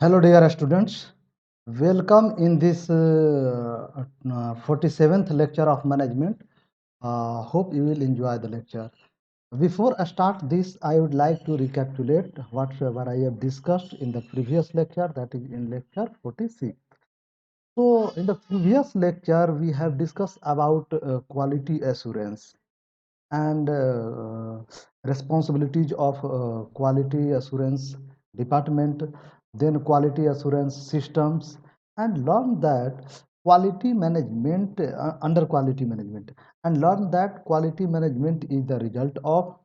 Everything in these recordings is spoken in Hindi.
Hello, dear students. Welcome in this 47th lecture of management. Hope you will enjoy the lecture. Before I start this, I would like to recapitulate whatever I have discussed in the previous lecture, that is in lecture 46. So, in the previous lecture, we have discussed about quality assurance and responsibilities of quality assurance department, then quality assurance systems, and learn that quality management under quality management, and learn that quality management is the result of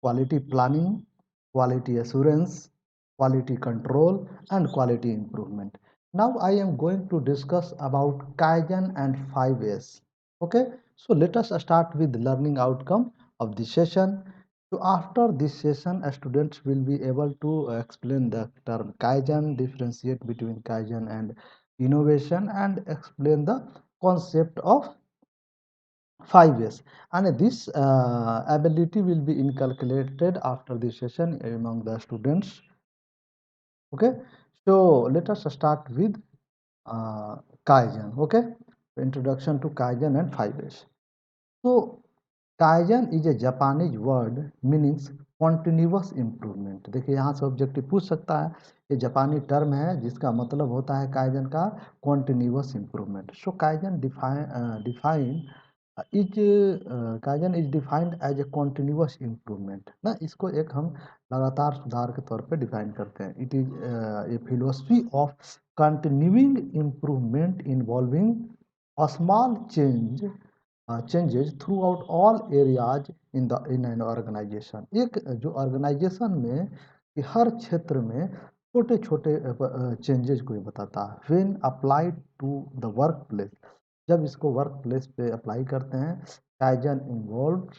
quality planning, quality assurance, quality control, and quality improvement. Now I am going to discuss about Kaizen and 5S. Okay, so let us start with learning outcome of the session. So after this session, students will be able to explain the term Kaizen, differentiate between Kaizen and innovation, and explain the concept of 5S. And this ability will be inculcated after this session among the students. Okay, so let us start with uh, Kaizen. Okay, introduction to Kaizen and 5S. So Kaizen is a Japanese word meanings continuous improvement. देखिए यहाँ से ऑब्जेक्टिव पूछ सकता है, ये जापानी टर्म है जिसका मतलब होता है काइजन का continuous improvement. So Kaizen is defined as a continuous improvement. ना इसको एक हम लगातार सुधार के तौर पे डिफाइन करते हैं. It is a philosophy of continuing improvement involving a small changes throughout all areas in an organization. एक जो ऑर्गेनाइजेशन में कि हर क्षेत्र में छोटे छोटे चेंजेस को ये बताता है. When applied to the workplace, जब इसको वर्क प्लेस पे अप्लाई करते हैं, kaizen involves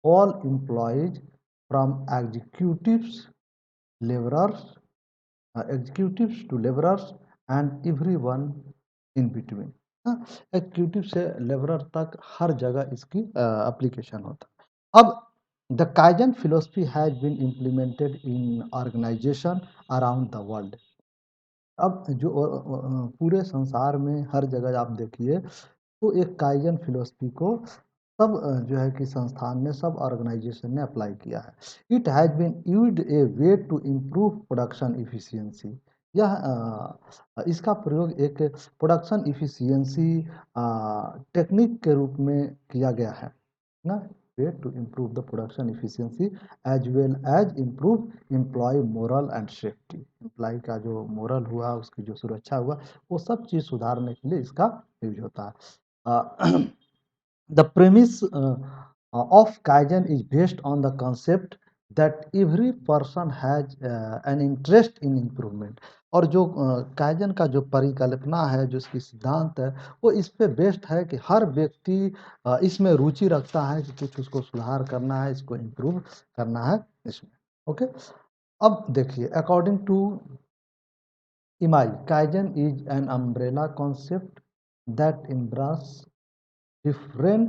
all employees from labourers executives to labourers and everyone in between. Executive से लेबरर तक हर जगह इसकी एप्लीकेशन होता है. अब the kaizen philosophy has been implemented in organisation around the world. अब जो पूरे संसार में हर जगह आप देखिए तो एक काइजन फिलोसफी को सब जो है कि संस्थान ने, सब ऑर्गेनाइजेशन ने अप्लाई किया है. It has been used a way to improve production efficiency. यह इसका प्रयोग एक प्रोडक्शन इफिशियंसी टेक्निक के रूप में किया गया है ना. Way to improve the production efficiency as well as improve employ morale and safety. Employ का जो मोरल हुआ, उसकी जो सुरक्षा हुआ, वो सब चीज़ सुधारने के लिए इसका यूज होता है. The premise of Kaizen is based on the concept that every person has an interest in improvement. और जो काइजन का जो परिकल्पना है, जो इसकी सिद्धांत है, वो इस पे बेस्ड है कि हर व्यक्ति इसमें रुचि रखता है कि कुछ उसको सुधार करना है, इसको इम्प्रूव करना है इसमें. ओके, अब देखिए, according to Imai, kaizen is an umbrella concept that embrace different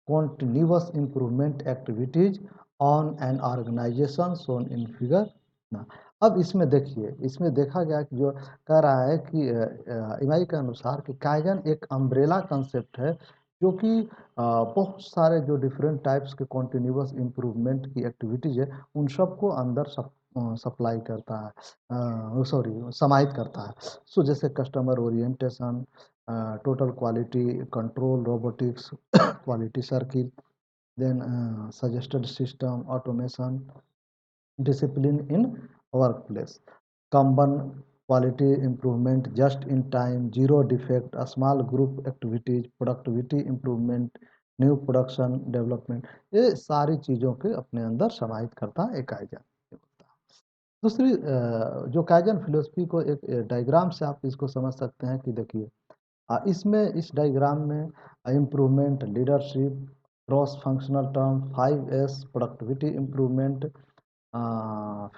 continuous improvement activities on an organization shown in figure ना. अब इसमें देखिए, इसमें देखा गया कि जो कह रहा है कि इमाई के अनुसार कि काइजन एक अम्ब्रेला कंसेप्ट है जो कि बहुत सारे जो डिफरेंट टाइप्स के कॉन्टिन्यूस इम्प्रूवमेंट की एक्टिविटीज है, उन सबको अंदर सप्लाई करता है, सॉरी समाहित करता है. सो जैसे customer orientation, total quality control, robotics, quality circle, then suggested system, automation, discipline in workplace, common quality improvement, just in time, zero defect, a small group activities, productivity improvement, new production development, ये सारी चीज़ों के अपने अंदर समाहित करता है एक काइजन. दूसरी जो काइजन फिलोसफी को एक डायग्राम से आप इसको समझ सकते हैं कि देखिए, इसमें इस डायग्राम में improvement, leadership, cross functional term, 5S, productivity improvement,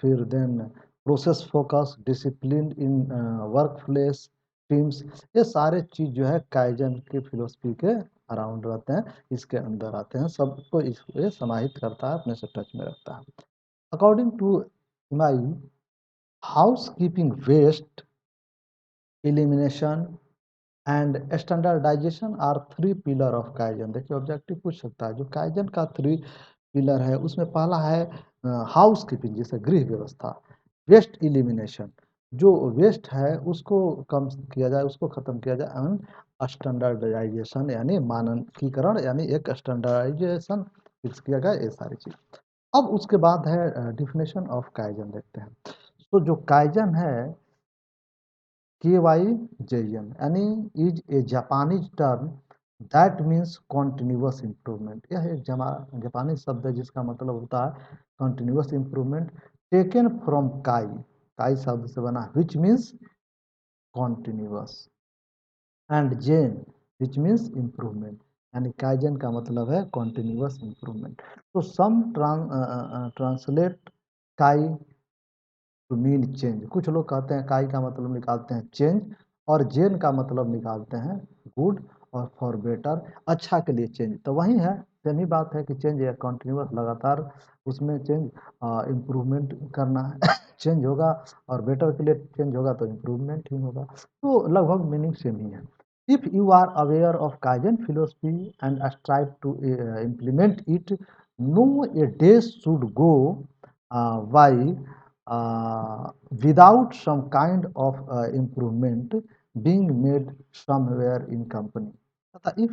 फिर then process focus, discipline in work place, teams, ये सारे चीज़ जो है काइजन की फिलोसफी के अराउंड रहते हैं, इसके अंदर आते हैं, सबको ये समाहित करता है, अपने से टच में रखता है. According to my housekeeping waste elimination and standardisation are three pillar of kaizen. देखिए ऑब्जेक्टिव पूछ सकता है, जो काइजन का थ्री पिलर है उसमें पहला है हाउस कीपिंग, जैसे गृह व्यवस्था। वेस्ट इलिमिनेशन, जो वेस्ट है उसको कम किया जाए, उसको खत्म किया जाए। एंड स्टैंडर्डाइजेशन यानी मानकीकरण, यानी एक स्टैंडर्डाइजेशन फिक्स किया गया, ये सारी चीज। अब उसके बाद है डिफिनेशन ऑफ काइजन, देखते हैं। तो जो काइजन है KYJN यानी is a Japanese term that means continuous improvement. यह एक जापानी शब्द है जिसका मतलब होता है कॉन्टिन्यूअस इम्प्रूवमेंट, टेकन फ्रॉम काई, काई शब्द से बना, which means continuous, and zen which means improvement, यानी काइजन का मतलब है कॉन्टिन्यूअस इम्प्रूवमेंट। तो some translate kai to mean change. कुछ लोग कहते हैं काई का मतलब निकालते हैं चेंज, और जेन का मतलब निकालते हैं गुड, और फॉर बेटर, अच्छा के लिए चेंज। तो वही है, सेम ही बात है कि चेंज या कॉन्टिन्यूस, लगातार उसमें चेंज, इम्प्रूवमेंट करना है चेंज होगा, और बेटर के लिए चेंज होगा तो इम्प्रूवमेंट ही होगा। तो लगभग मीनिंग सेम ही है। If you are aware of kaizen philosophy and strive to implement it, no a day should go by without some kind of improvement being made somewhere in company। अतः if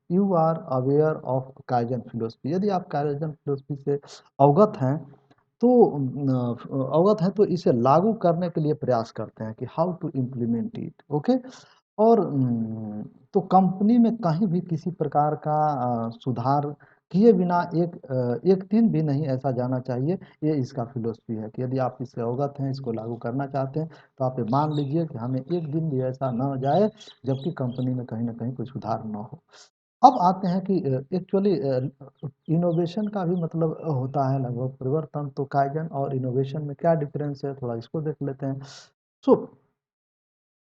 you are aware of kaizen philosophy, यदि आप काइजन फिलोसफी से अवगत हैं, तो अवगत हैं तो इसे लागू करने के लिए प्रयास करते हैं कि how to implement it. Okay. और तो कंपनी में कहीं भी किसी प्रकार का सुधार किए बिना एक दिन भी नहीं ऐसा जाना चाहिए। ये इसका फिलोसफी है कि यदि आप इससे अवगत हैं, इसको लागू करना चाहते हैं, तो आप ये मान लीजिए कि हमें एक दिन भी ऐसा न जाए जबकि कंपनी में कहीं ना कहीं कोई सुधार न हो। अब आते हैं कि एक्चुअली इनोवेशन का भी मतलब होता है लगभग परिवर्तन। तो काइजन और इनोवेशन में क्या डिफरेंस है, थोड़ा इसको देख लेते हैं। सो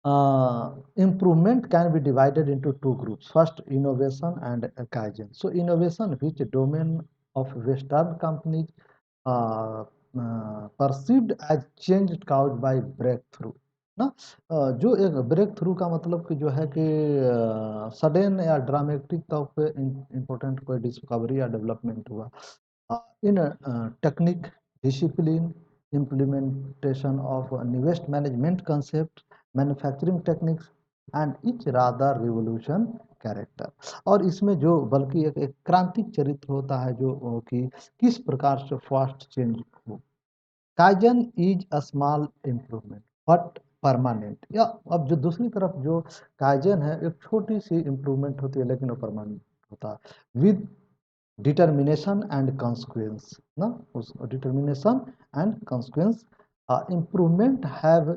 improvement can be divided into two groups. First, innovation and Kaizen. So, innovation, which domain of Western companies uh, perceived as change caused by breakthrough ना। जो एक ब्रेक थ्रू का मतलब कि जो है कि सडन या ड्रामेटिक तौर पे इम्पोर्टेंट कोई डिस्कवरी या डेवलपमेंट हुआ in technique, discipline, implementation of newest management concept, manufacturing techniques and each rather revolution character। और इसमें जो बल्कि एक क्रांतिक चरित्र होता है, जो कि किस प्रकार से फास्ट चेंज हो। Kaizen is a small improvement but permanent. या अब जो दूसरी तरफ जो काइजन है, एक छोटी सी इम्प्रूवमेंट होती है लेकिन वो परमानेंट होता है, विद determination and consequence ना। उस determination and consequence improvement have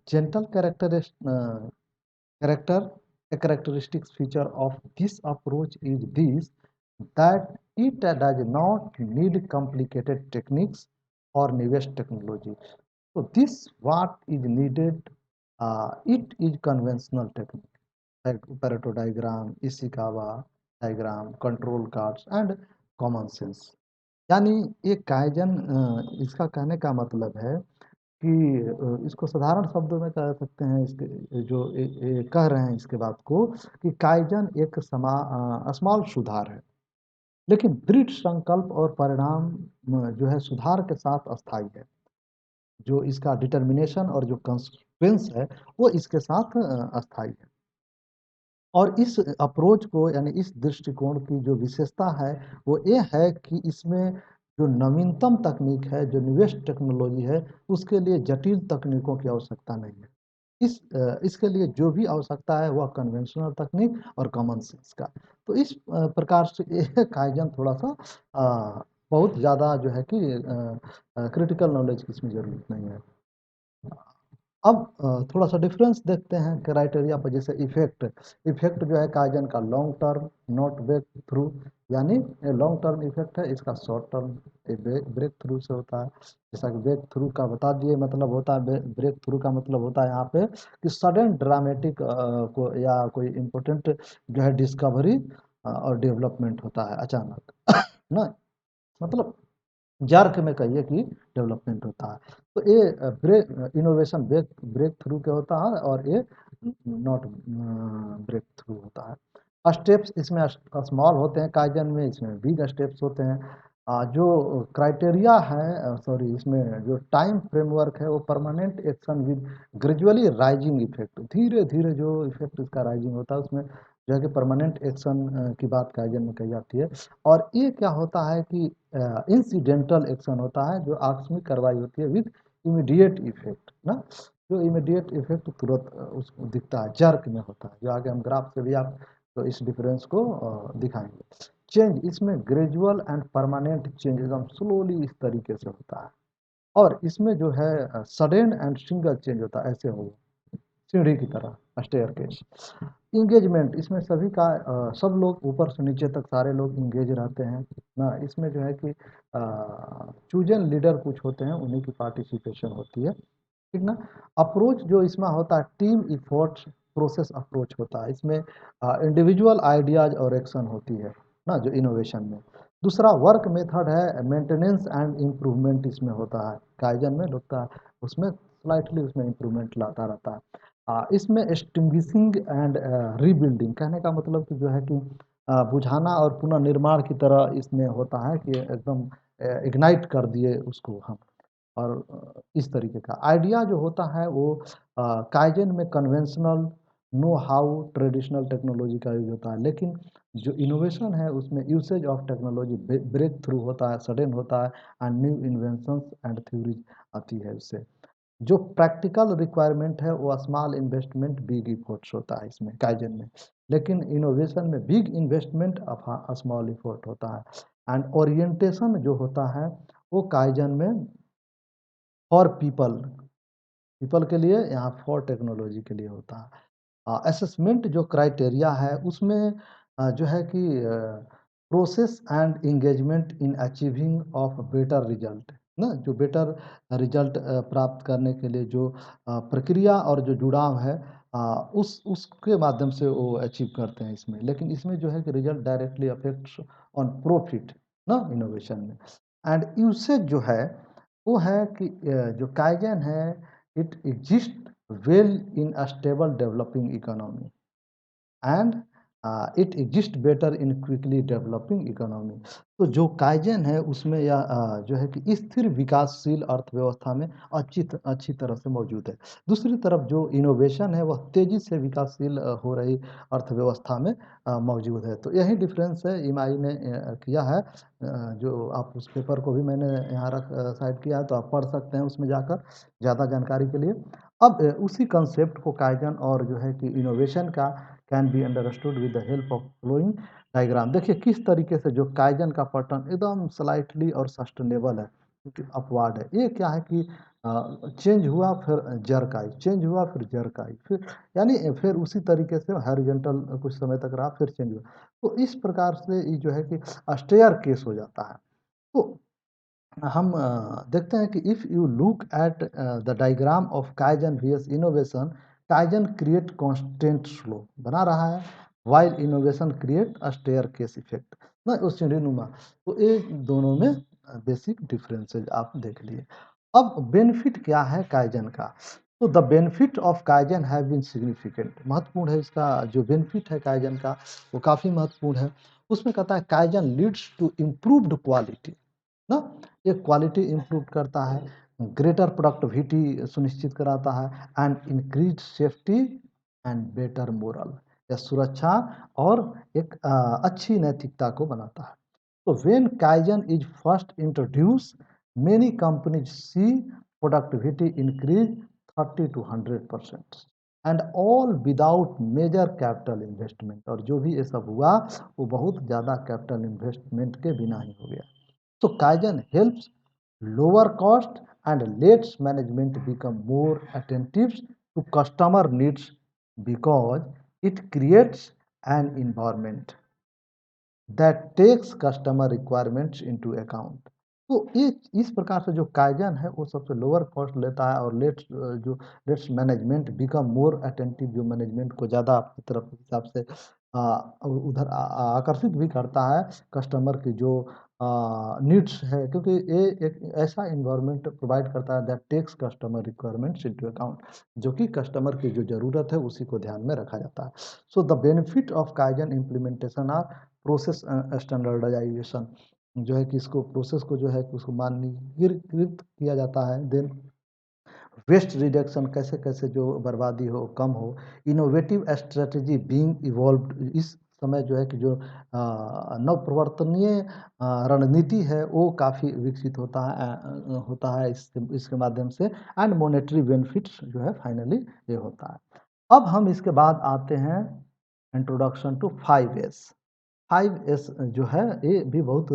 gentle character। a characteristic feature of this approach is this, that it does not need complicated techniques or newest technology। so this what is needed, it is conventional technique like Pareto diagram, Ishikawa diagram, control cards and common sense। यानी ये काइजन, इसका कहने का मतलब है कि इसको साधारण शब्दों में कह सकते हैं, इसके जो कह रहे हैं इसके बात को, कि काइजन एक स्मॉल सुधार है, लेकिन दृढ़ संकल्प और परिणाम जो है सुधार के साथ अस्थायी है। जो इसका डिटर्मिनेशन और जो कंसिक्वेंस है वो इसके साथ अस्थायी है। और इस अप्रोच को, यानी इस दृष्टिकोण की जो विशेषता है वो ये है कि इसमें जो नवीनतम तकनीक है, जो निवेश टेक्नोलॉजी है, उसके लिए जटिल तकनीकों की आवश्यकता नहीं है। इसके लिए जो भी आवश्यकता है वह कन्वेंशनल तकनीक और कॉमन सेंस का। तो इस प्रकार से ये काइजन थोड़ा सा बहुत ज़्यादा जो है कि क्रिटिकल नॉलेज की इसमें ज़रूरत नहीं है। अब थोड़ा सा डिफरेंस देखते हैं क्राइटेरिया पर। जैसे इफेक्ट, इफेक्ट जो है काइजन का long term, not breakthrough, यानी लॉन्ग टर्म इफेक्ट है, इसका शॉर्ट टर्म ब्रेक थ्रू से होता है। जैसा कि ब्रेक थ्रू का बता दिए मतलब होता है, ब्रेक थ्रू का मतलब होता है यहाँ पे कि सडन ड्रामेटिक को या कोई इम्पोर्टेंट जो है डिस्कवरी और डेवलपमेंट होता है अचानक ना। मतलब जर्क में कहिए कि डेवलपमेंट होता है। तो ये इनोवेशन ब्रेक थ्रू क्या होता है और ये नॉट ब्रेक थ्रू होता है। स्टेप्स इसमें स्मॉल होते हैं काइजन में, इसमें बिग स्टेप्स होते हैं। जो क्राइटेरिया है, सॉरी, इसमें जो टाइम फ्रेमवर्क है वो permanent action with gradually rising effect, धीरे धीरे जो इफेक्ट इसका राइजिंग होता है उसमें जो है कि परमानेंट एक्शन की बात काइजन में कही जाती है। और ये क्या होता है कि इंसिडेंटल एक्शन होता है, जो आकस्मिक कार्रवाई होती है विद इमीडिएट इफेक्ट ना, जो इमीडिएट इफेक्ट तुरंत उसको दिखता है, जर्क में होता है, जो आगे हम ग्राफ से भी आप तो इस डिफरेंस को दिखाएंगे। चेंज इसमें ग्रेजुअल एंड परमानेंट चेंज एकदम स्लोली इस तरीके से होता है, और इसमें जो है सडन एंड सिंगल चेंज होता है, ऐसे हो सीढ़ी की तरह स्टेयर केस। इंगेजमेंट इसमें सभी का सब लोग ऊपर से नीचे तक सारे लोग इंगेज रहते हैं ना। इसमें जो है कि चूजन लीडर कुछ होते हैं, उन्हीं की पार्टिसिपेशन होती है, ठीक ना। अप्रोच जो इसमें होता है टीम इफोर्ट्स प्रोसेस अप्रोच होता है, इसमें इंडिविजुअल आइडियाज और एक्शन होती है ना, जो इनोवेशन में। दूसरा वर्क मेथड है मेंटेनेंस एंड इम्प्रूवमेंट, इसमें होता है काइजन में होता है, उसमें स्लाइटली उसमें इम्प्रूवमेंट लाता रहता है। इसमें एक्सटिंग्विशिंग एंड रीबिल्डिंग, कहने का मतलब कि जो है कि बुझाना और पुनर्निर्माण की तरह इसमें होता है कि एकदम इग्नाइट कर दिए उसको हम। और इस तरीके का आइडिया जो होता है वो काइजन में conventional know how traditional technology का यूज होता है, लेकिन जो इनोवेशन है उसमें usage of technology breakthrough होता है, सडन होता है, and new inventions and theories आती है उससे। जो प्रैक्टिकल रिक्वायरमेंट है वो स्मॉल इन्वेस्टमेंट बिग इफोर्ट्स होता है इसमें काइजन में, लेकिन इनोवेशन में बिग इन्वेस्टमेंट स्मॉल इफोर्ट होता है। एंड ओरिएंटेशन जो होता है वो काइजन में फॉर पीपल, पीपल के लिए, यहाँ फॉर टेक्नोलॉजी के लिए होता है। असेसमेंट जो क्राइटेरिया है उसमें जो है कि process and engagement in achieving of better result ना, जो बेटर रिजल्ट प्राप्त करने के लिए जो प्रक्रिया और जो जुड़ाव है उसके माध्यम से वो अचीव करते हैं इसमें, लेकिन इसमें जो है कि result directly affects on profit ना इनोवेशन में। एंड यूसेज जो है वो है कि जो काइजन है it exists well in a stable developing economy and it exists better in quickly developing economy। तो जो काइजन है उसमें या जो है कि स्थिर विकासशील अर्थव्यवस्था में अच्छी तरह से मौजूद है। दूसरी तरफ जो इनोवेशन है वह तेजी से विकासशील हो रही अर्थव्यवस्था में मौजूद है। तो यही डिफरेंस है इमाई ने किया है। जो आप उस पेपर को भी मैंने यहाँ रख साइड किया है, तो आप पढ़ सकते हैं उसमें जाकर ज़्यादा जानकारी के लिए। अब उसी कंसेप्ट को काइजन और जो है कि इनोवेशन का can be understood with the help of flowing diagram. देखिए किस तरीके से जो काइजन का पैटर्न एकदम स्लाइटली और सस्टेनेबल है, क्योंकि अपवार्ड है। ये क्या है कि चेंज हुआ फिर जर्क आई, चेंज हुआ फिर जर्क आई, फिर यानी फिर उसी तरीके से हॉरिजॉन्टल कुछ समय तक रहा, फिर चेंज हुआ। तो इस प्रकार से ये जो है कि स्टेयर केस हो जाता है। तो हम देखते हैं कि if you look at the diagram of kaizen vs innovation, kaizen create constant slow बना रहा है, while innovation create a staircase effect ना, उस सीढ़ीनुमा। तो ये दोनों में बेसिक डिफरेंसेज आप देख लिए। अब बेनिफिट क्या है काइजन का, तो the benefit of kaizen have been significant, महत्वपूर्ण है इसका जो बेनिफिट है काइजन का वो काफ़ी महत्वपूर्ण है। उसमें कहता है kaizen leads to improved quality ना, ये क्वालिटी इम्प्रूव करता है, ग्रेटर प्रोडक्टिविटी सुनिश्चित कराता है, and increase safety and better moral, या सुरक्षा और एक अच्छी नैतिकता को बनाता है। तो when kaizen is first introduce, many companies see productivity increase 30 to 100% and all without major capital investment, और जो भी ये सब हुआ वो बहुत ज़्यादा कैपिटल इन्वेस्टमेंट के बिना ही हो गया। So Kaizen helps lower cost and lets management become more attentive to customer needs because it creates an environment that takes customer requirements into account। तो ये इस प्रकार से जो काइजन है वो सबसे लोअर कॉस्ट लेता है, और let's management become more attentive, जो मैनेजमेंट को ज़्यादा अपनी तरफ हिसाब से उधर आकर्षित भी करता है कस्टमर की जो नीड्स है, क्योंकि ये एक ऐसा एनवायरनमेंट प्रोवाइड करता है that takes customer requirements into account, जो कि कस्टमर की जो ज़रूरत है उसी को ध्यान में रखा जाता है। So the benefit of kaizen implementation are process standardisation, जो है कि इसको प्रोसेस को जो है कि उसको मानकीकृत किया जाता है। देन वेस्ट रिडक्शन, कैसे-कैसे जो बर्बादी हो कम हो। इनोवेटिव स्ट्रैटेजी बीइंग इवॉल्व्ड, इस समय जो है कि जो नवप्रवर्तनीय रणनीति है वो काफ़ी विकसित होता है इसके इसके माध्यम से। एंड मॉनेटरी बेनिफिट्स जो है फाइनली ये होता है। अब हम इसके बाद आते हैं इंट्रोडक्शन टू 5S। 5S जो है ये भी बहुत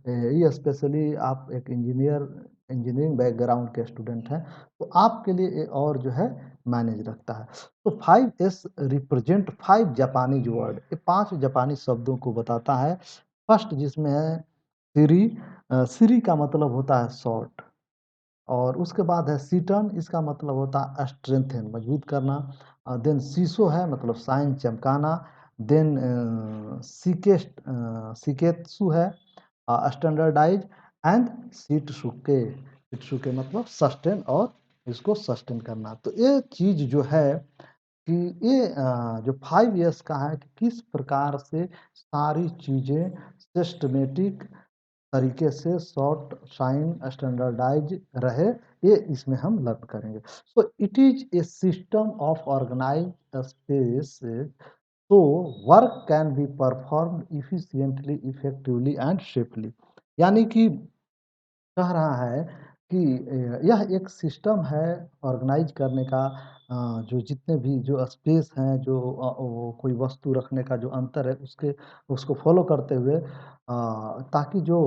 ये स्पेशली आप एक इंजीनियरिंग बैकग्राउंड के स्टूडेंट हैं तो आपके लिए ये और जो है मैनेज रखता है। तो 5S रिप्रेजेंट 5 जापानीज वर्ड, ये 5 जापानी शब्दों को बताता है। फर्स्ट जिसमें है सिरी, सिरी का मतलब होता है शॉर्ट, और उसके बाद है सीटन, इसका मतलब होता है स्ट्रेंथन, मजबूत करना। देन सीसो है मतलब साइन, चमकाना। देन सिकेत्सु है स्टैंडर्डाइज। एंड सीटसुके मतलब सस्टेन, और इसको सस्टेन करना। तो ये चीज़ जो है कि ये जो 5 इयर्स का है कि किस प्रकार से सारी चीज़ें सिस्टमेटिक तरीके से शॉर्ट, शाइन, स्टैंडर्डाइज रहे, ये इसमें हम लर्न करेंगे। So it is a system of organised space, so work can be performed efficiently, effectively and safely। यानी कि कह रहा है कि यह एक सिस्टम है ऑर्गेनाइज करने का, जो जितने भी जो स्पेस हैं, जो वो कोई वस्तु रखने का जो अंतर है उसके उसको फॉलो करते हुए, ताकि जो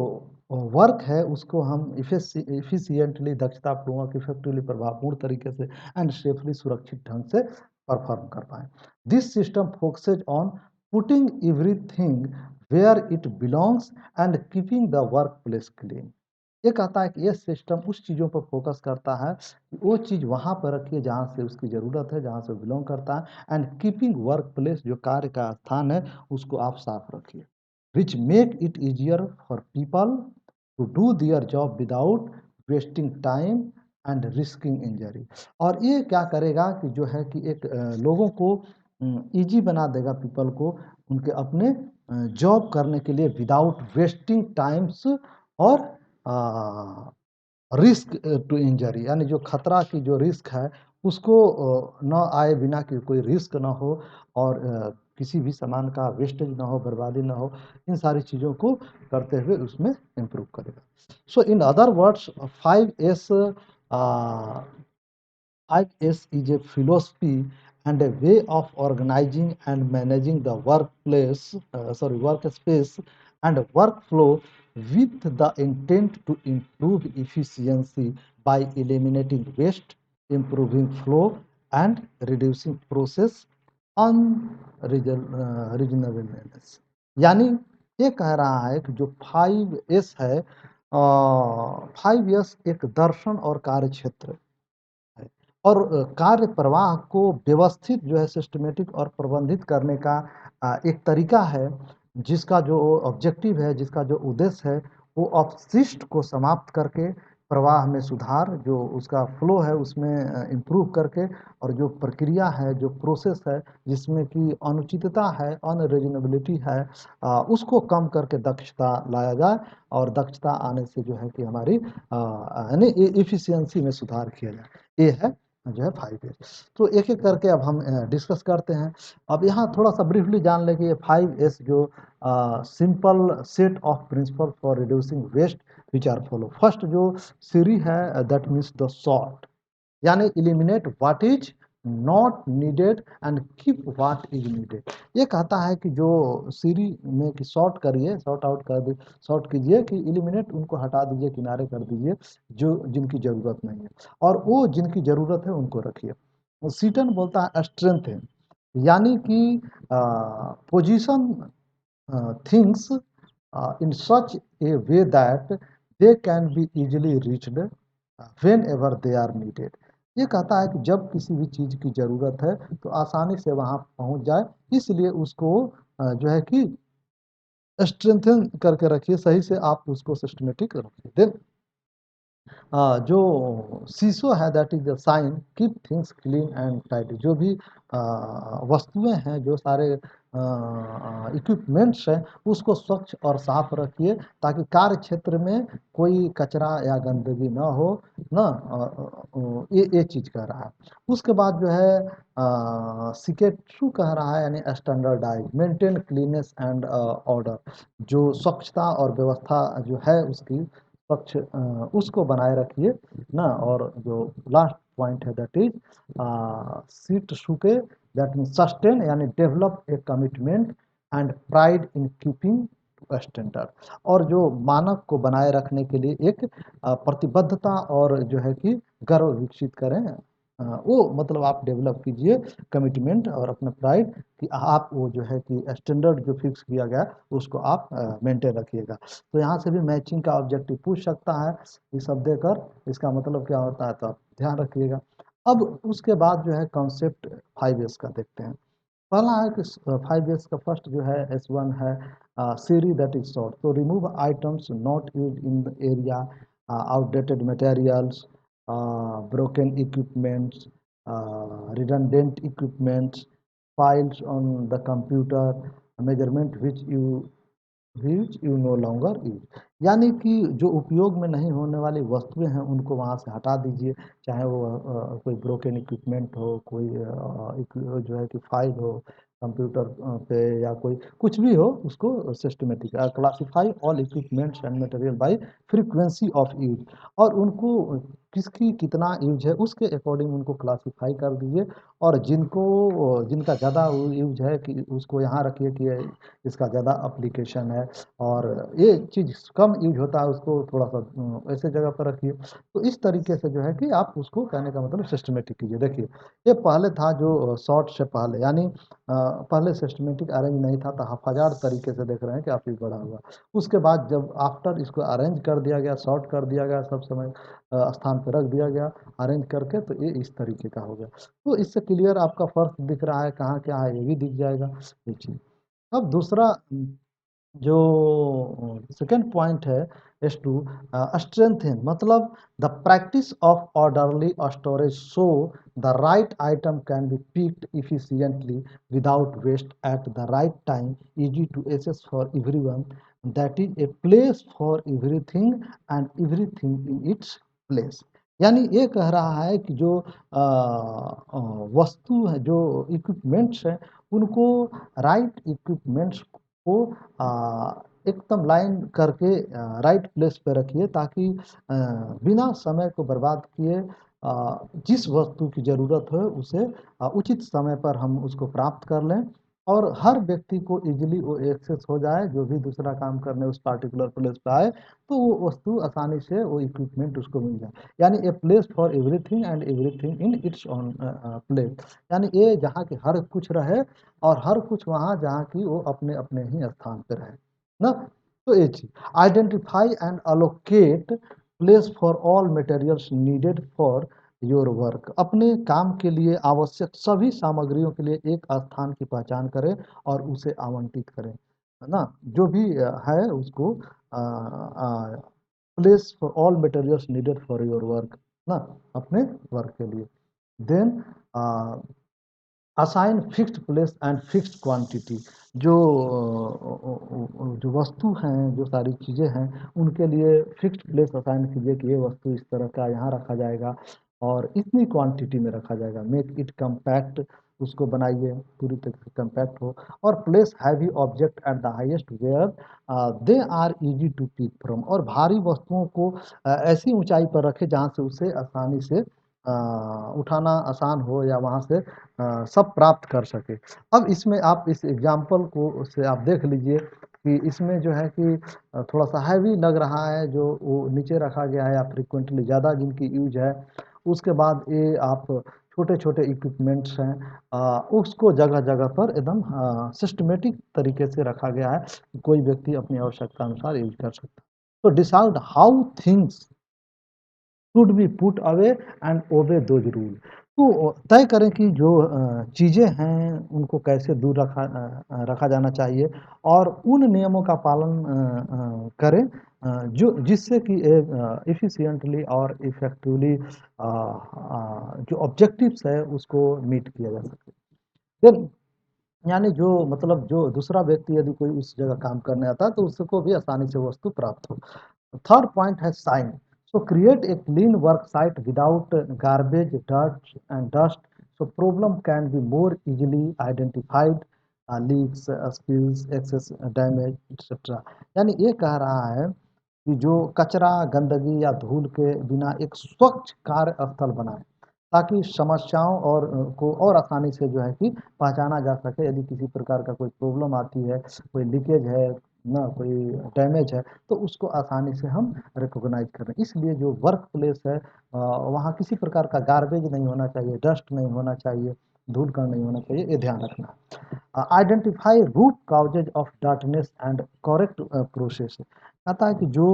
वर्क है उसको हम इफिशिएंटली, दक्षतापूर्वक, इफेक्टिवली, प्रभावपूर्ण तरीके से एंड सेफली, सुरक्षित ढंग से परफॉर्म कर पाएँ। This system focuses on putting everything where it belongs and keeping the workplace clean. ये कहता है कि ये सिस्टम उस चीज़ों पर फोकस करता है कि वो चीज़ वहाँ पर रखिए जहाँ से उसकी ज़रूरत है, जहाँ से बिलोंग करता है। एंड कीपिंग वर्क प्लेस, जो कार्य का स्थान है उसको आप साफ रखिए। Which make it easier for people to do their job without wasting time and risking injury. और ये क्या करेगा कि जो है कि एक लोगों को ईजी बना देगा, पीपल को उनके अपने जॉब करने के लिए विदाउट वेस्टिंग टाइम्स, और रिस्क टू इंजरी, यानी जो खतरा की जो रिस्क है उसको ना आए, बिना कि कोई रिस्क ना हो, और किसी भी सामान का वेस्टेज ना हो, बर्बादी ना हो, इन सारी चीज़ों को करते हुए उसमें इम्प्रूव करेगा। So in other words 5S, 5S is a philosophy and a way of organizing and managing the workspace and workflow with the intent to improve efficiency by eliminating waste, improving flow, and reducing process unreasonableness। यानी ये कह रहा है कि जो 5S है, 5S एक दर्शन और कार्य क्षेत्र है, और कार्य प्रवाह को व्यवस्थित जो है सिस्टमेटिक और प्रबंधित करने का एक तरीका है, जिसका जो ऑब्जेक्टिव है, जिसका जो उद्देश्य है, वो अपशिष्ट को समाप्त करके प्रवाह में सुधार, जो उसका फ्लो है उसमें इम्प्रूव करके, और जो प्रक्रिया है, जो प्रोसेस है जिसमें कि अनुचितता है, अनरीजनेबिलिटी है, उसको कम करके दक्षता लाया जाए, और दक्षता आने से जो है कि हमारी यानी इफिशियंसी में सुधार किया जाए। ये है जो है 5S। तो एक-एक करके अब हम डिस्कस करते हैं। अब यहाँ थोड़ा-सा ब्रीफली जान लें कि ये 5S जो simple set of principle for reducing waste which are follow. First जो सीरी है दैट मीन्स द सॉर्ट, यानी eliminate what is not needed and keep what is needed. ये कहता है कि जो सीरी में कि सॉर्ट करिए, सॉर्ट आउट कर दी, सॉर्ट कीजिए, कि एलिमिनेट उनको हटा दीजिए, किनारे कर दीजिए जो जिनकी ज़रूरत नहीं है, और वो जिनकी ज़रूरत है उनको रखिए। सीटन बोलता है स्ट्रेंथ है, यानी कि position things in such a way that they can be easily reached whenever they are needed। ये कहता है कि जब किसी भी चीज़ की ज़रूरत है तो आसानी से वहाँ पहुँच जाए, इसलिए उसको जो है कि स्ट्रेंथन करके रखिए, सही से आप उसको सिस्टमैटिक रखिए। देन जो शीशो है that is the shine keep things clean and tidy. जो भी वस्तुएं हैं, जो सारे इक्विपमेंट्स हैं, उसको स्वच्छ और साफ रखिए ताकि कार्य क्षेत्र में कोई कचरा या गंदगी ना हो ना। ये चीज़ कह रहा है। उसके बाद जो है सिकेट्रू कह रहा है, यानी standardise maintain cleanness and order. जो स्वच्छता और व्यवस्था जो है उसकी पक्ष उसको बनाए रखिए ना। और जो लास्ट पॉइंट है दैट इज सीट सुके, दैट मीन सस्टेन यानी develop a commitment and pride in keeping standard. और जो मानक को बनाए रखने के लिए एक प्रतिबद्धता और जो है कि गर्व विकसित करें। वो मतलब आप डेवलप कीजिए कमिटमेंट और अपना प्राइड कि आप वो जो है कि स्टैंडर्ड जो फिक्स किया गया उसको आप मेंटेन रखिएगा। तो यहाँ से भी मैचिंग का ऑब्जेक्टिव पूछ सकता है, ये सब देकर इसका मतलब क्या होता है, तो आप ध्यान रखिएगा। अब उसके बाद जो है कॉन्सेप्ट 5S का देखते हैं। पहला है कि 5S का फर्स्ट जो है S1 है सीरी दैट इज शॉर्ट। तो remove items not use in the area, outdated materials, broken equipments, redundant equipments, files on the computer, measurement which you no longer use। यानी कि जो उपयोग में नहीं होने वाली वस्तुएं हैं उनको वहाँ से हटा दीजिए। चाहे वो कोई ब्रोकन इक्विपमेंट हो, कोई जो है कि फाइल हो कंप्यूटर पे, या कोई कुछ भी हो, उसको systematic classify all equipments and material by frequency of use. और उनको किसकी कितना यूज है उसके अकॉर्डिंग उनको क्लासीफाई कर दीजिए। और जिनका ज़्यादा यूज है कि उसको यहाँ रखिए कि इसका ज़्यादा अप्लीकेशन है, और ये चीज़ कम यूज होता है उसको थोड़ा सा ऐसे जगह पर रखिए। तो इस तरीके से जो है कि आप उसको कहने का मतलब सिस्टमेटिक कीजिए। देखिए ये पहले था जो शॉर्ट से पहले, यानी पहले सिस्टमेटिक अरेंज नहीं था, तो हाफाजार तरीके से देख रहे हैं कि आप बढ़ा हुआ। उसके बाद जब आफ्टर इसको अरेंज कर दिया गया, शॉर्ट कर दिया गया, सब समय स्थान पर रख दिया गया अरेंज करके, तो ये इस तरीके का हो गया। तो इससे क्लियर आपका फर्क दिख रहा है, कहाँ क्या है ये भी दिख जाएगा ये चीज़। अब दूसरा जो सेकंड पॉइंट है S2 स्ट्रेंथन, मतलब the practice of orderly storage so the right item can be picked efficiently without waste at the right time, easy to access for everyone, that is a place for everything and everything in its place. यानी ये कह रहा है कि जो वस्तु है, जो इक्विपमेंट्स हैं, उनको राइट इक्विपमेंट्स को एकदम लाइन करके राइट प्लेस पे रखिए, ताकि बिना समय को बर्बाद किए जिस वस्तु की ज़रूरत है उसे उचित समय पर हम उसको प्राप्त कर लें, और हर व्यक्ति को इजीली वो एक्सेस हो जाए, जो भी दूसरा काम करने उस पार्टिकुलर प्लेस पे आए तो वो वस्तु आसानी से, वो इक्विपमेंट उसको मिल जाए। यानी ए place for everything and everything in it's on place. यानी ये जहाँ की हर कुछ रहे और हर कुछ वहाँ जहाँ की वो अपने अपने ही स्थान पे रहे ना। तो ये चीज identify and allocate place for all materials needed for your work. अपने काम के लिए आवश्यक सभी सामग्रियों के लिए एक स्थान की पहचान करें और उसे आवंटित करें, है ना। जो भी है उसको place for all materials needed for your work ना, अपने वर्क के लिए। Then assign fixed place and fixed quantity. जो जो वस्तु हैं, जो सारी चीज़ें हैं, उनके लिए फिक्स्ड प्लेस असाइन कीजिए कि ये वस्तु इस तरह का यहाँ रखा जाएगा और इतनी क्वांटिटी में रखा जाएगा। मेक इट कम्पैक्ट, उसको बनाइए पूरी तरह से कम्पैक्ट हो। और place heavy object at the highest where they are easy to pick from. और भारी वस्तुओं को ऐसी ऊंचाई पर रखें जहाँ से उसे आसानी से उठाना आसान हो, या वहाँ से सब प्राप्त कर सके। अब इसमें आप इस एग्जाम्पल को से आप देख लीजिए कि इसमें जो है कि थोड़ा सा हैवी लग रहा है, जो वो नीचे रखा गया है या फ्रिक्वेंटली ज़्यादा जिनकी यूज है। उसके बाद ये आप छोटे छोटे इक्विपमेंट्स हैं, उसको जगह जगह पर एकदम सिस्टमेटिक तरीके से रखा गया है कि कोई व्यक्ति अपनी आवश्यकता अनुसार यूज कर सकता है। तो decide how things should be put away and ओबे दोज रूल। तो तय करें कि जो चीज़ें हैं उनको कैसे दूर रखा जाना चाहिए और उन नियमों का पालन करें जो जिससे कि एफिशिएंटली और इफ़ेक्टिवली जो ऑब्जेक्टिव्स है उसको मीट किया जा सके। देन यानी जो मतलब जो दूसरा व्यक्ति यदि कोई उस जगह काम करने आता है तो उसको भी आसानी से वस्तु प्राप्त हो। थर्ड पॉइंट है shine. So create a clean work site without garbage, dirt and dust, so problem can be more easily identified, leaks, spills, excess damage etcetera. यानी ये कह रहा है कि जो कचरा, गंदगी या धूल के बिना एक स्वच्छ कार्यस्थल बनाएं ताकि समस्याओं और को और आसानी से जो है कि पहचाना जा सके। यदि किसी प्रकार का कोई प्रॉब्लम आती है, कोई लीकेज है ना, कोई डैमेज है, तो उसको आसानी से हम रिकॉग्नाइज करें। इसलिए जो वर्क प्लेस है वहाँ किसी प्रकार का गार्बेज नहीं होना चाहिए, डस्ट नहीं होना चाहिए, धूल कण नहीं होना चाहिए, ये ध्यान रखना। Identify root causes of dirtiness and correct process. कहता है कि जो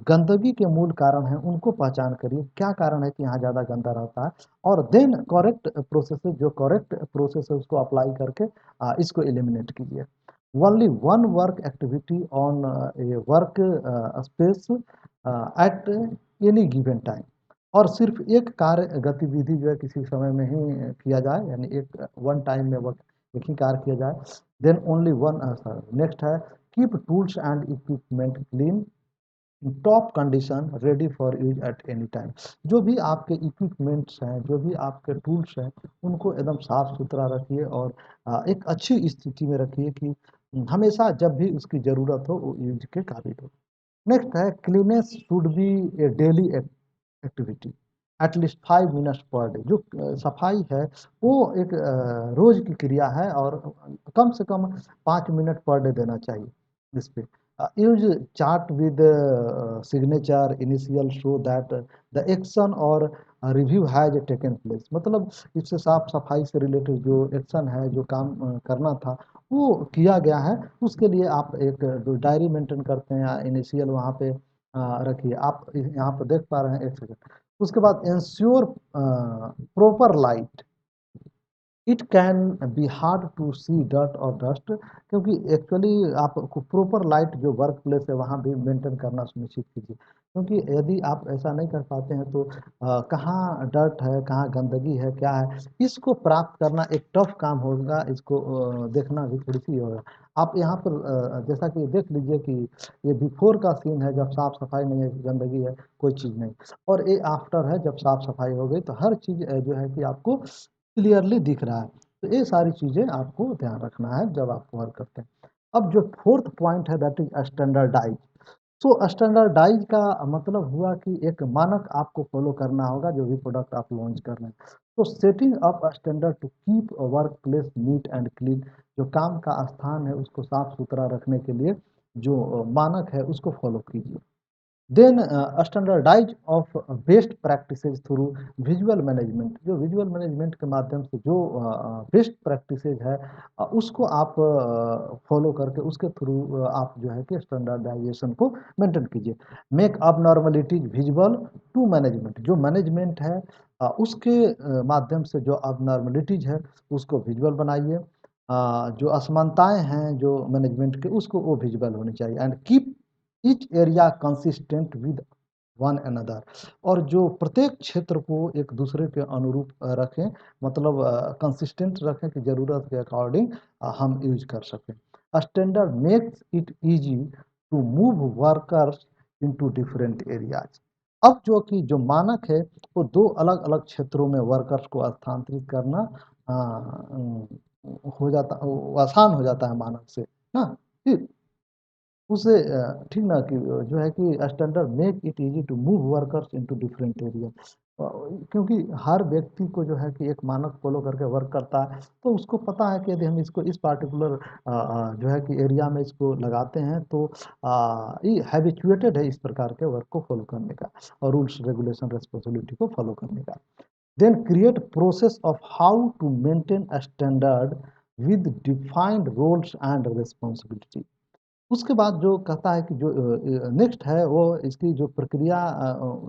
गंदगी के मूल कारण हैं उनको पहचान करिए, क्या कारण है कि यहाँ ज़्यादा गंदा रहता है, और देन करेक्ट प्रोसेस, जो करेक्ट प्रोसेस है उसको अप्लाई करके इसको एलिमिनेट कीजिए। Only one work activity on A work space at any given time. और सिर्फ एक कार्य गतिविधि जो है किसी समय में ही किया जाए, यानी एक वन टाइम में वर्क एक ही कार्य किया जाए। देन ओनली वन नेक्स्ट है keep tools and equipment clean top condition ready for use at any time. जो भी आपके इक्विपमेंट्स हैं, जो भी आपके टूल्स हैं, उनको एकदम साफ सुथरा रखिए और एक अच्छी स्थिति में रखिए कि हमेशा जब भी उसकी ज़रूरत हो वो यूज के काबिल हो। नेक्स्ट है cleanness should be A daily activity at least 5 minutes per day. जो सफाई है वो एक रोज की क्रिया है और कम से कम 5 मिनट पर डे देना चाहिए इस पे। Use chart with signature initial show that the action और रिव्यू हैज टेकन प्लेस। मतलब इससे साफ सफाई से रिलेटेड जो एक्शन है, जो काम करना था वो किया गया है, उसके लिए आप एक जो डायरी मेंटेन करते हैं इनिशियल वहाँ पे रखिए। आप यहाँ पर देख पा रहे हैं, एक सेकंड। उसके बाद ensure proper light, it can be hard to see dirt और डस्ट, क्योंकि एक्चुअली आपको प्रॉपर लाइट जो वर्क प्लेस है वहाँ भी मेंटेन करना सुनिश्चित कीजिए, क्योंकि यदि आप ऐसा नहीं कर पाते हैं तो कहाँ डर्ट है, कहाँ गंदगी है, क्या है, इसको प्राप्त करना एक टफ काम होगा। इसको देखना भी थोड़ी सी होगा। आप यहाँ पर जैसा कि देख लीजिए कि ये बिफोर का सीन है जब साफ सफाई नहीं है, गंदगी है, कोई चीज़ नहीं, और ये आफ्टर है जब साफ सफाई हो गई, तो हर चीज़ जो है कि आपको क्लियरली दिख रहा है। तो ये सारी चीज़ें आपको ध्यान रखना है जब आप वर्क करते हैं। अब जो फोर्थ पॉइंट है that is standardise. So standardise का मतलब हुआ कि एक मानक आपको फॉलो करना होगा जो भी प्रोडक्ट आप लॉन्च कर रहे हैं। तो setting up standard to keep workplace neat and clean, जो काम का स्थान है उसको साफ सुथरा रखने के लिए जो मानक है उसको फॉलो कीजिए। Then standardise of best practices through visual management. जो विजुअल मैनेजमेंट के माध्यम से जो बेस्ट प्रैक्टिसेज है उसको आप फॉलो करके उसके थ्रू आप जो है कि स्टैंडर्डाइजेशन को मेंटेन कीजिए। मेक अब नॉर्मलिटीज विजुअल टू मैनेजमेंट। जो मैनेजमेंट है उसके माध्यम से जो अब नॉर्मलिटीज है उसको विजुअल बनाइए। जो असमानताएं हैं जो मैनेजमेंट के उसको वो विजुअल होनी चाहिए। And keep each area consistent with one another. और जो प्रत्येक क्षेत्र को एक दूसरे के अनुरूप रखें, मतलब कंसिस्टेंट रखें कि ज़रूरत के अकॉर्डिंग हम यूज कर सकें। Standard makes it easy to move workers into different areas. अब जो कि जो मानक है वो दो अलग अलग क्षेत्रों में वर्कर्स को स्थानांतरित करना हो जाता, आसान हो जाता है मानक से ना। फिर उसे ठीक ना कि जो है कि standard make it easy to move workers into different area. क्योंकि हर व्यक्ति को जो है कि एक मानक फॉलो करके वर्क करता है, तो उसको पता है कि यदि हम इसको इस पार्टिकुलर जो है कि एरिया में इसको लगाते हैं तो ये हैबिचुएटेड है इस प्रकार के वर्क को फॉलो करने का और रूल्स रेगुलेशन रिस्पॉन्सिबिलिटी को फॉलो करने का। Then create process of how to maintain standard with defined roles and responsibility. उसके बाद जो कहता है कि जो नेक्स्ट है वो इसकी जो प्रक्रिया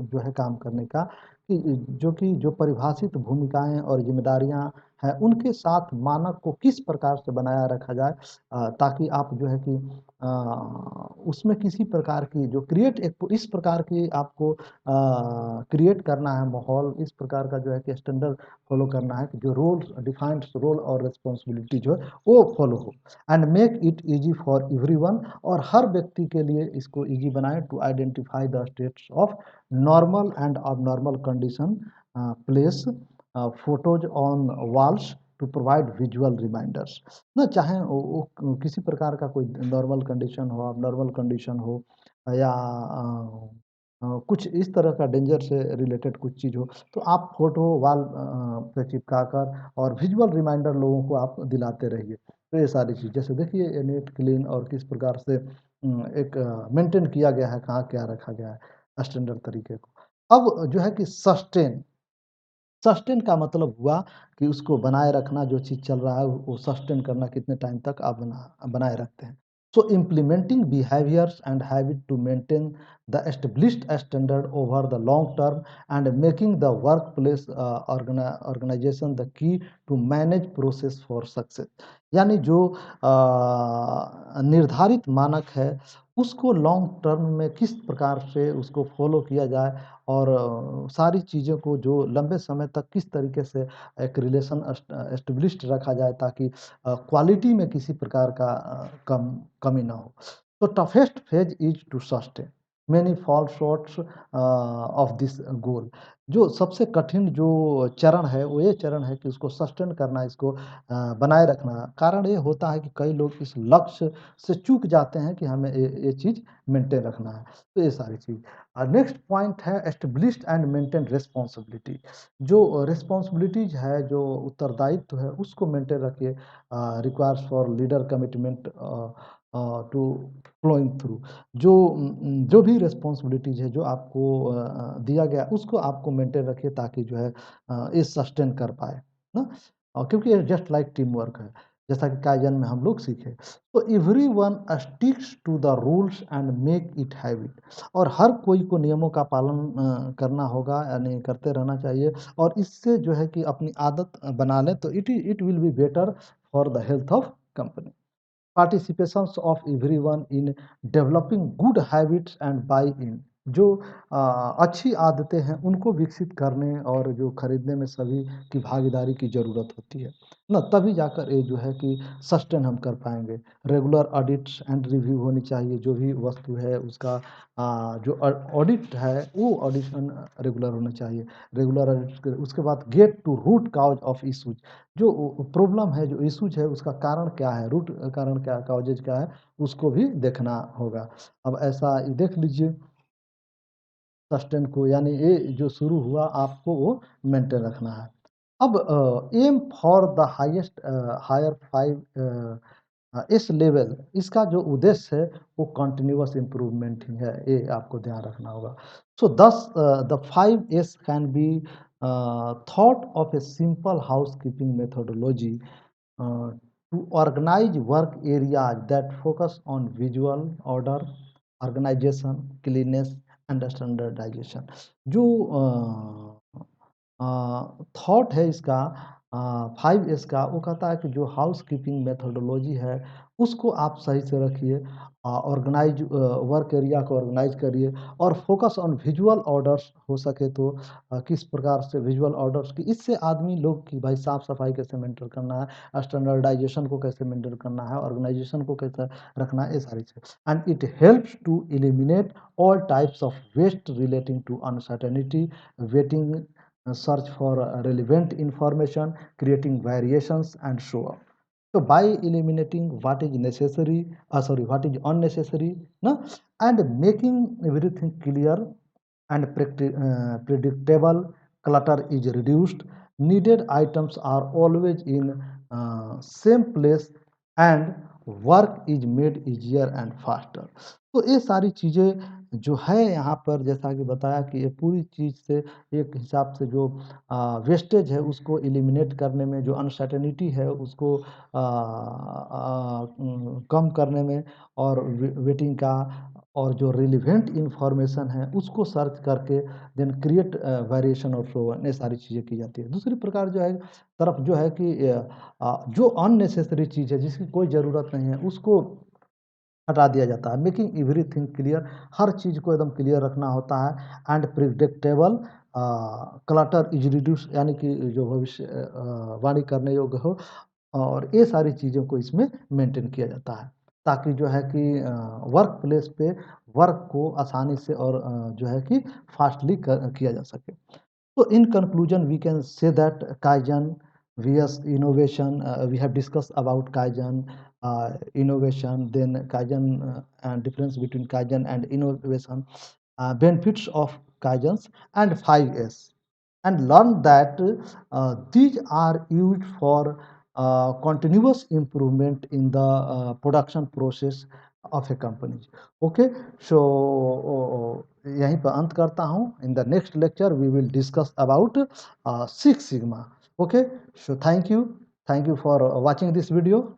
जो है काम करने का कि जो परिभाषित भूमिकाएँ और ज़िम्मेदारियाँ हैं, उनके साथ मानक को किस प्रकार से बनाया रखा जाए, ताकि आप जो है कि अ, उसमें किसी प्रकार की जो क्रिएट एक इस प्रकार की आपको क्रिएट करना है माहौल, इस प्रकार का जो है कि स्टैंडर्ड फ़ॉलो करना है कि जो रोल्स डिफाइन्ड रोल और रिस्पॉन्सिबिलिटी जो है वो फ़ॉलो हो and make it easy for everyone, और हर व्यक्ति के लिए इसको ईज़ी बनाएँ to identify the status of normal and abnormal condition, place photos on walls to provide visual reminders। ना चाहे वो किसी प्रकार का कोई नॉर्मल कंडीशन हो, abnormal कंडीशन हो, या कुछ इस तरह का डेंजर से रिलेटेड कुछ चीज़ हो, तो आप फोटो वाल पे चिपका कर और विजुअल रिमाइंडर लोगों को आप दिलाते रहिए। तो ये सारी चीज़ जैसे देखिए ये नीट क्लीन और किस प्रकार से एक मेंटेन किया गया है, कहाँ क्या रखा गया है स्टैंडर्ड तरीके को। अब जो है कि सस्टेन, सस्टेन का मतलब हुआ कि उसको बनाए रखना, जो चीज़ चल रहा है वो सस्टेन करना, कितने टाइम तक आप बनाए रखते हैं। So implementing behaviours and habit to maintain the established standard over the long term and making the workplace organisation the key to manage process for success. यानी जो निर्धारित मानक है उसको लॉन्ग टर्म में किस प्रकार से उसको फॉलो किया जाए, और सारी चीज़ों को जो लंबे समय तक किस तरीके से एक रिलेशन एस्टेब्लिश्ड रखा जाए, ताकि क्वालिटी में किसी प्रकार का कमी ना हो। तो toughest phase is to sustain many fall shorts of this goal. जो सबसे कठिन जो चरण है वो ये चरण है कि उसको सस्टेन करना, इसको बनाए रखना। कारण ये होता है कि कई लोग इस लक्ष्य से चूक जाते हैं कि हमें ये चीज़ मेंटेन रखना है। तो ये सारी चीज़। नेक्स्ट पॉइंट है एस्टेब्लिश्ड एंड मेंटेन रिस्पॉन्सिबिलिटी। जो रिस्पॉन्सिबिलिटीज है, जो उत्तरदायित्व है, उसको मेंटेन रखिए। Requires for leader commitment to flowing through. जो भी रिस्पॉन्सिबिलिटीज है जो आपको दिया गया, उसको आपको मेंटेन रखिए, ताकि जो है ये सस्टेन कर पाए ना। क्योंकि ये जस्ट लाइक टीम वर्क है, जैसा कि काइजन में हम लोग सीखे। तो everyone sticks to the rules and make it habit. और हर कोई को नियमों का पालन करना होगा, यानी करते रहना चाहिए, और इससे जो है कि अपनी आदत बना लें, तो it will be better for the health of company. Participations of everyone in developing good habits and buy in. जो अच्छी आदतें हैं उनको विकसित करने और जो खरीदने में सभी की भागीदारी की ज़रूरत होती है ना, तभी जाकर ये जो है कि सस्टेन हम कर पाएंगे। रेगुलर ऑडिट्स एंड रिव्यू होनी चाहिए, जो भी वस्तु है उसका जो ऑडिट है वो ऑडिशन रेगुलर होना चाहिए। रेगुलर ऑडिट उसके बाद get to root cause of issues. जो प्रॉब्लम है, जो इश्यूज है, उसका कारण क्या है, रूट कारण क्या, कॉजेज क्या है, उसको भी देखना होगा। अब ऐसा ये देख लीजिए सस्टेन को, यानी ये जो शुरू हुआ आपको वो मेंटेन रखना है। अब aim for the highest higher 5 S level, इसका जो उद्देश्य है वो कंटिन्यूअस इम्प्रूवमेंट ही है, ये आपको ध्यान रखना होगा। सो दस the 5 S can be thought of a simple housekeeping methodology to organize work areas that focus on visual order, organization, cleanliness and standardization। जो थॉट है इसका 5S का, वो कहता है कि जो हाउस कीपिंग मेथोडोलॉजी है उसको आप सही से रखिए, ऑर्गेनाइज वर्क एरिया को ऑर्गेनाइज करिए, और फोकस ऑन विजुअल ऑर्डर्स हो सके तो किस प्रकार से विजुअल ऑर्डर्स की, इससे आदमी लोग की भाई साफ सफाई कैसे मेंटेन करना है, स्टैंडर्डाइजेशन को कैसे मेंटेन करना है, ऑर्गेनाइजेशन को कैसे रखना है, ये सारी चीज़। And it helps to eliminate all types of waste relating to uncertainty, waiting, search for relevant information, creating variations and so on. So by eliminating what is necessary, what is unnecessary, no, and making everything clear and predictable, clutter is reduced. Needed items are always in same place, and work is made easier and faster. तो ये सारी चीज़ें जो है यहाँ पर, जैसा कि बताया कि ये पूरी चीज़ से एक हिसाब से जो वेस्टेज है उसको एलिमिनेट करने में, जो अनसर्टेनिटी है उसको कम करने में, और वेटिंग का और जो रिलेवेंट इंफॉर्मेशन है उसको सर्च करके देन क्रिएट वेरिएशन और सो ऑन, ये सारी चीज़ें की जाती है। दूसरी प्रकार जो है तरफ जो है कि जो अननेसेसरी चीज़ है जिसकी कोई ज़रूरत नहीं है उसको हटा दिया जाता है। मेकिंग एवरीथिंग क्लियर, हर चीज़ को एकदम क्लियर रखना होता है and predictable. Clutter is reduce, यानी कि जो भविष्य वाणी करने योग्य हो, और ये सारी चीज़ों को इसमें मेंटेन किया जाता है ताकि जो है कि वर्क प्लेस पे वर्क को आसानी से और जो है कि फास्टली किया जा सके। So in conclusion, we can say that Kaizen vs innovation. We have discussed about Kaizen innovation, then Kaizen and difference between Kaizen and innovation, benefits of Kaizens and 5S, and learn that these are used for continuous improvement in the production process of a company. Okay, so यहीं पर अंत करता हूँ. In the next lecture we will discuss about Six Sigma. Okay, so thank you for watching this video.